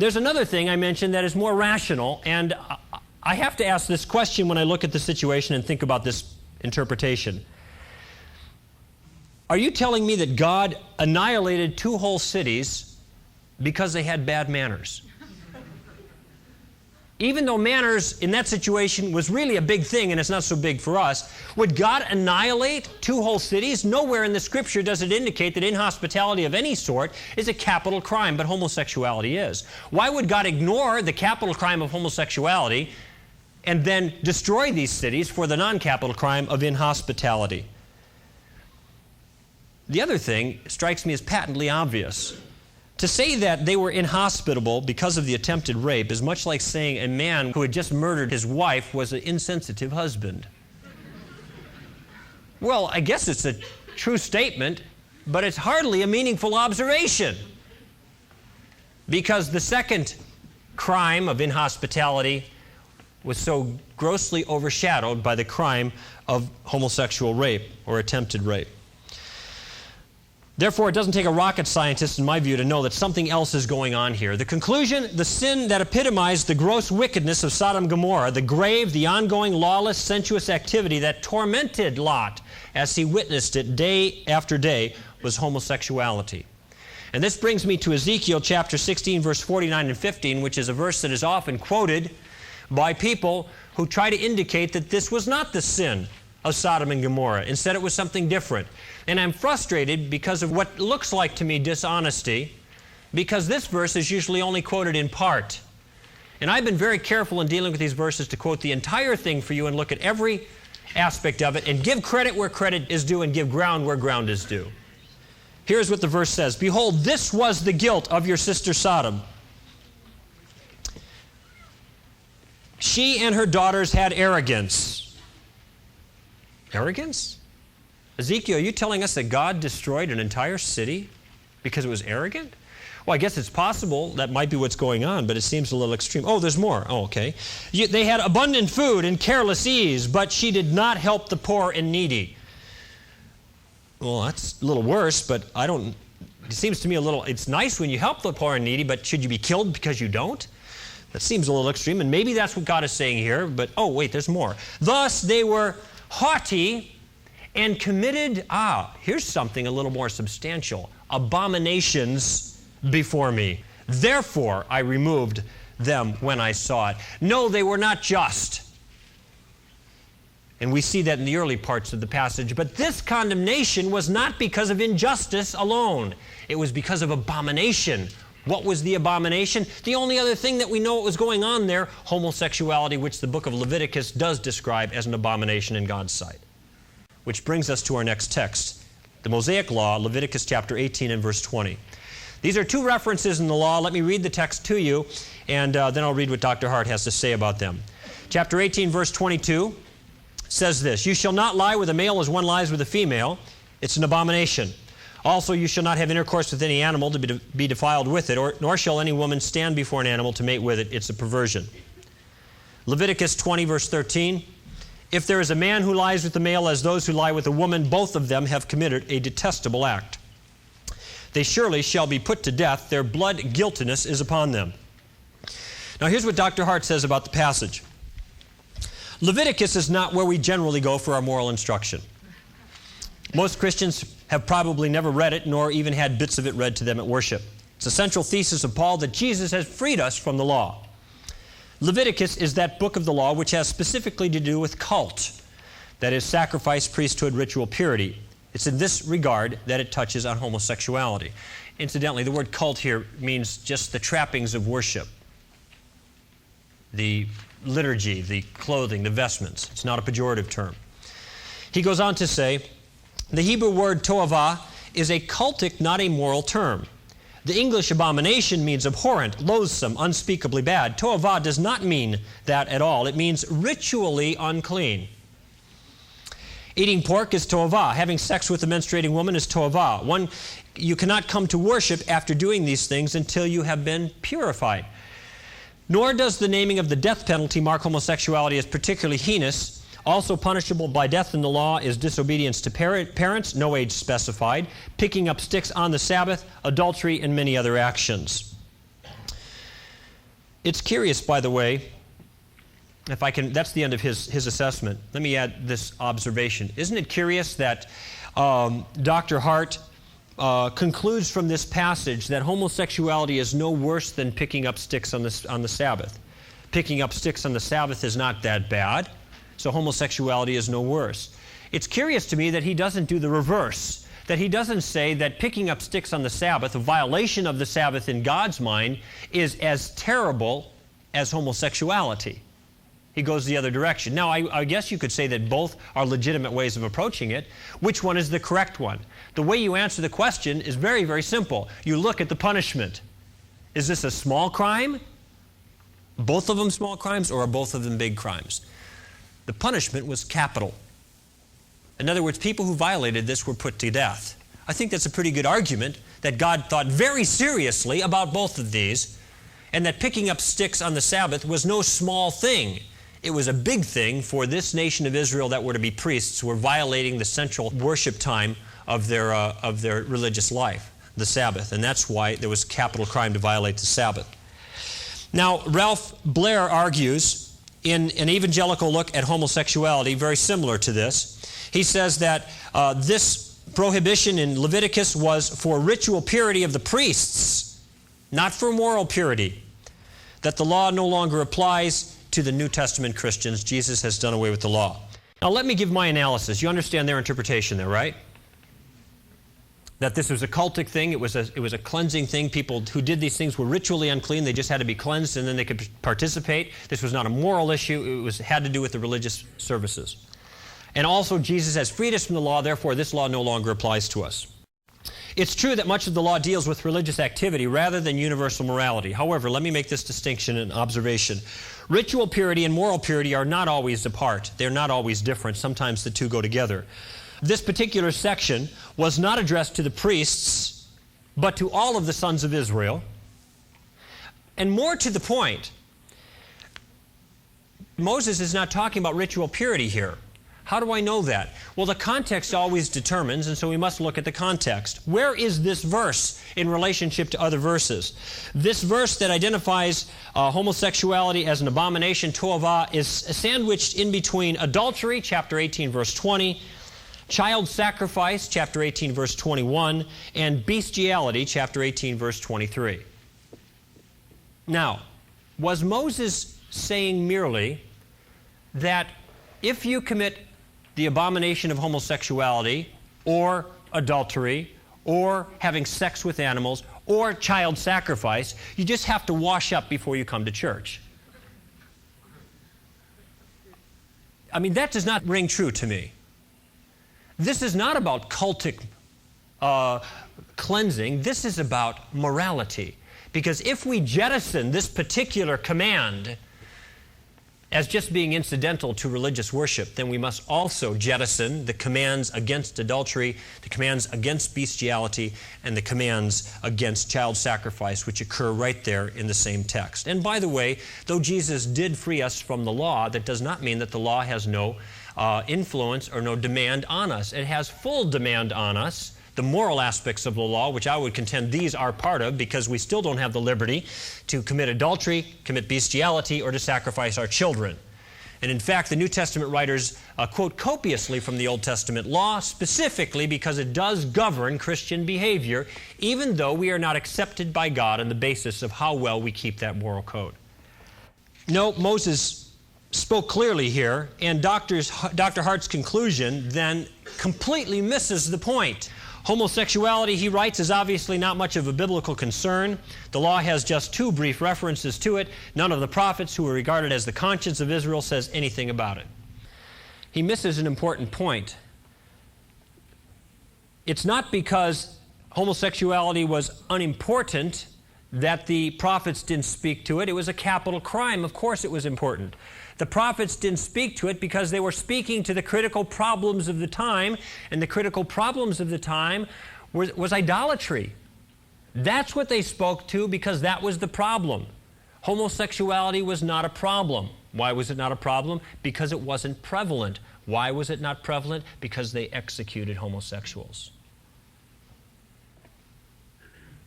There's another thing I mentioned that is more rational, and I have to ask this question when I look at the situation and think about this interpretation. Are you telling me that God annihilated 2 whole cities because they had bad manners? Even though manners in that situation was really a big thing, and it's not so big for us, would God annihilate 2 whole cities? Nowhere in the Scripture does it indicate that inhospitality of any sort is a capital crime, but homosexuality is. Why would God ignore the capital crime of homosexuality and then destroy these cities for the non-capital crime of inhospitality? The other thing strikes me as patently obvious. To say that they were inhospitable because of the attempted rape is much like saying a man who had just murdered his wife was an insensitive husband. Well, I guess it's a true statement, but it's hardly a meaningful observation. Because the second crime of inhospitality was so grossly overshadowed by the crime of homosexual rape or attempted rape. Therefore, it doesn't take a rocket scientist, in my view, to know that something else is going on here. The conclusion, the sin that epitomized the gross wickedness of Sodom and Gomorrah, the grave, the ongoing lawless, sensuous activity that tormented Lot as he witnessed it day after day, was homosexuality. And this brings me to Ezekiel chapter 16, verse 49 and 15, which is a verse that is often quoted by people who try to indicate that this was not the sin of Sodom and Gomorrah. Instead, it was something different. And I'm frustrated because of what looks like to me dishonesty, because this verse is usually only quoted in part. And I've been very careful in dealing with these verses to quote the entire thing for you and look at every aspect of it and give credit where credit is due and give ground where ground is due. Here's what the verse says. Behold, this was the guilt of your sister Sodom. She and her daughters had arrogance. Arrogance? Ezekiel, are you telling us that God destroyed an entire city because it was arrogant? Well, I guess it's possible that might be what's going on, but it seems a little extreme. Oh, there's more. Oh, okay. They had abundant food and careless ease, but she did not help the poor and needy. Well, that's a little worse, but it seems to me it's nice when you help the poor and needy, but should you be killed because you don't? That seems a little extreme, and maybe that's what God is saying here, but oh, wait, there's more. Thus they were haughty and committed, here's something a little more substantial, abominations before me. Therefore I removed them when I saw it. No, they were not just. And we see that in the early parts of the passage. But this condemnation was not because of injustice alone. It was because of abomination. What was the abomination? The only other thing that we know what was going on there, homosexuality, which the book of Leviticus does describe as an abomination in God's sight. Which brings us to our next text, the Mosaic Law, Leviticus chapter 18 and verse 20. These are 2 references in the law. Let me read the text to you, and then I'll read what Dr. Hart has to say about them. Chapter 18, verse 22 says this, You shall not lie with a male as one lies with a female. It's an abomination. Also, you shall not have intercourse with any animal to be defiled with it, nor shall any woman stand before an animal to mate with it. It's a perversion. Leviticus 20, verse 13. If there is a man who lies with a male as those who lie with a woman, both of them have committed a detestable act. They surely shall be put to death. Their blood guiltiness is upon them. Now here's what Dr. Hart says about the passage. Leviticus is not where we generally go for our moral instruction. Most Christians have probably never read it, nor even had bits of it read to them at worship. It's a central thesis of Paul that Jesus has freed us from the law. Leviticus is that book of the law which has specifically to do with cult, that is, sacrifice, priesthood, ritual purity. It's in this regard that it touches on homosexuality. Incidentally, the word cult here means just the trappings of worship. The liturgy, the clothing, the vestments. It's not a pejorative term. He goes on to say, the Hebrew word toavah is a cultic, not a moral term. The English abomination means abhorrent, loathsome, unspeakably bad. Toavah does not mean that at all. It means ritually unclean. Eating pork is toavah. Having sex with a menstruating woman is toavah. You cannot come to worship after doing these things until you have been purified. Nor does the naming of the death penalty mark homosexuality as particularly heinous. Also punishable by death in the law is disobedience to parents, no age specified, picking up sticks on the Sabbath, adultery, and many other actions. It's curious, by the way, if I can, that's the end of his assessment. Let me add this observation. Isn't it curious that Dr. Hart concludes from this passage that homosexuality is no worse than picking up sticks on the Sabbath. Picking up sticks on the Sabbath is not that bad, so homosexuality is no worse. It's curious to me that he doesn't do the reverse, that he doesn't say that picking up sticks on the Sabbath, a violation of the Sabbath in God's mind, is as terrible as homosexuality. He goes the other direction. Now, I guess you could say that both are legitimate ways of approaching it. Which one is the correct one? The way you answer the question is very, very simple. You look at the punishment. Is this a small crime? Both of them small crimes, or are both of them big crimes? The punishment was capital. In other words, people who violated this were put to death. I think that's a pretty good argument that God thought very seriously about both of these, and that picking up sticks on the Sabbath was no small thing. It was a big thing for this nation of Israel that were to be priests who were violating the central worship time of their religious life, the Sabbath. And that's why there was capital crime to violate the Sabbath. Now, Ralph Blair argues in an evangelical look at homosexuality, very similar to this. He says that this prohibition in Leviticus was for ritual purity of the priests, not for moral purity. That the law no longer applies to the New Testament Christians. Jesus has done away with the law. Now let me give my analysis. You understand their interpretation there, right? That this was a cultic thing, it was a cleansing thing. People who did these things were ritually unclean, they just had to be cleansed and then they could participate. This was not a moral issue, it had to do with the religious services. And also Jesus has freed us from the law, therefore this law no longer applies to us. It's true that much of the law deals with religious activity rather than universal morality. However, let me make this distinction and observation. Ritual purity and moral purity are not always apart. They're not always different. Sometimes the two go together. This particular section was not addressed to the priests, but to all of the sons of Israel. And more to the point, Moses is not talking about ritual purity here. How do I know that? Well, the context always determines, and so we must look at the context. Where is this verse in relationship to other verses? This verse that identifies homosexuality as an abomination, toavah, is sandwiched in between adultery, chapter 18, verse 20, child sacrifice, chapter 18, verse 21, and bestiality, chapter 18, verse 23. Now, was Moses saying merely that if you commit the abomination of homosexuality, or adultery, or having sex with animals, or child sacrifice, you just have to wash up before you come to church? I mean, that does not ring true to me. This is not about cultic cleansing. This is about morality. Because if we jettison this particular command as just being incidental to religious worship, then we must also jettison the commands against adultery, the commands against bestiality, and the commands against child sacrifice, which occur right there in the same text. And by the way, though Jesus did free us from the law, that does not mean that the law has no influence or no demand on us. It has full demand on us. The moral aspects of the law, which I would contend these are part of, because we still don't have the liberty to commit adultery, commit bestiality, or to sacrifice our children. And in fact, the New Testament writers quote copiously from the Old Testament law, specifically because it does govern Christian behavior, even though we are not accepted by God on the basis of how well we keep that moral code. No, Moses spoke clearly here, and Dr. Hart's conclusion then completely misses the point. Homosexuality, he writes, is obviously not much of a biblical concern. The law has just 2 brief references to it. None of the prophets, who are regarded as the conscience of Israel, says anything about it. He misses an important point. It's not because homosexuality was unimportant that the prophets didn't speak to it. It was a capital crime. Of course it was important. The prophets didn't speak to it because they were speaking to the critical problems of the time, and the critical problems of the time was idolatry. That's what they spoke to, because that was the problem. Homosexuality was not a problem. Why was it not a problem? Because it wasn't prevalent. Why was it not prevalent? Because they executed homosexuals.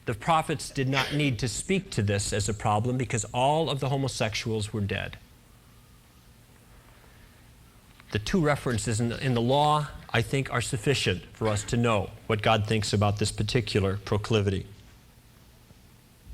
The prophets did not need to speak to this as a problem because all of the homosexuals were dead. The two references in the law, I think, are sufficient for us to know what God thinks about this particular proclivity.